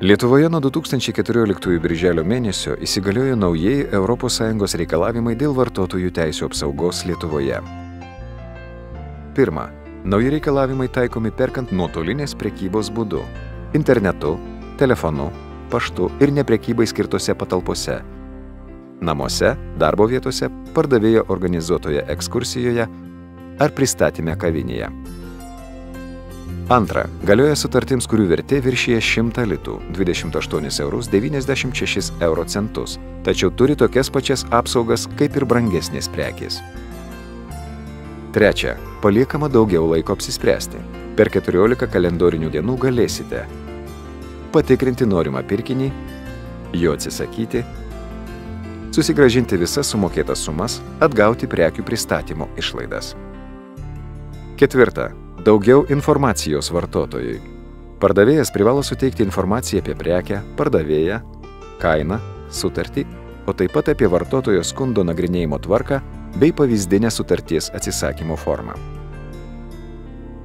Lietuvoje nuo 2014 birželio mėnesio įsigaliojo naujieji ES reikalavimai dėl vartotojų teisių apsaugos Lietuvoje. Pirma, nauji reikalavimai taikomi perkant nuotolinės prekybos būdu – internetu, telefonu, paštu ir neprekybai skirtose patalpose – namuose, darbo vietose, pardavėjo organizuotoje ekskursijoje ar pristatyme kavinėje. Antra, galioja sutartims, kurių vertė viršyje 100 litų – 28,96 €, tačiau turi tokias pačias apsaugas kaip ir brangesnės prekės. Trečia, paliekama daugiau laiko apsispręsti. Per 14 kalendorinių dienų galėsite patikrinti norimą pirkinį, jo atsisakyti, susigrąžinti visas sumokėtas sumas, atgauti prekių pristatymo išlaidas. Ketvirta, daugiau informacijos vartotojui. Pardavėjas privalo suteikti informaciją apie prekę, pardavėją, kainą, sutartį, o taip pat apie vartotojo skundo nagrinėjimo tvarką bei pavyzdinę sutarties atsisakymo formą.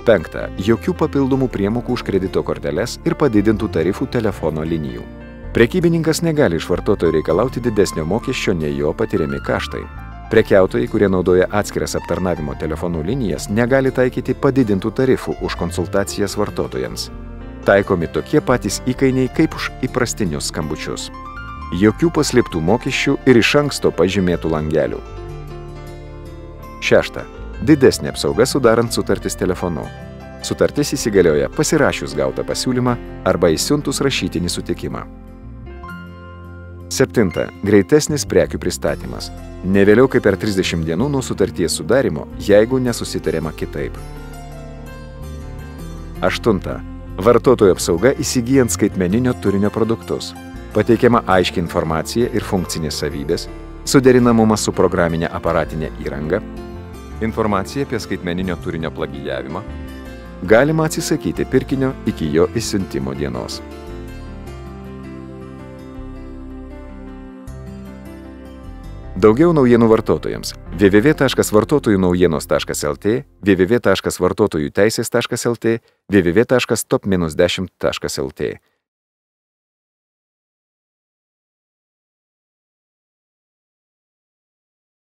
Penkta, jokių papildomų priemokų už kredito korteles ir padidintų tarifų telefono linijų. Prekybininkas negali iš vartotojo reikalauti didesnio mokesčio nei jo patiriami kaštai. Prekiautojai, kurie naudoja atskiras aptarnavimo telefonų linijas, negali taikyti padidintų tarifų už konsultacijas vartotojams. Taikomi tokie patys įkainiai kaip už įprastinius skambučius. Jokių paslėptų mokesčių ir iš anksto pažymėtų langelių. Šešta. Didesnė apsauga sudarant sutartis telefonu. Sutartis įsigalioja pasirašius gautą pasiūlymą arba išsiuntus rašytinį sutikimą. Septinta. Greitesnis prekių pristatymas. Ne vėliau kaip per 30 dienų nuo sutarties sudarimo, jeigu nesusitariama kitaip. Aštunta. Vartotojų apsauga įsigyjant skaitmeninio turinio produktus. Pateikiama aiški informacija ir funkcinės savybės, suderinamumas su programinė aparatinė įranga, informacija apie skaitmeninio turinio plagijavimą, galima atsisakyti pirkinio iki jo išsiuntimo dienos. Daugiau naujienų vartotojams – www.vartotojunnaujienos.lt, www.vartotojųteisės.lt, www.top-10.lt.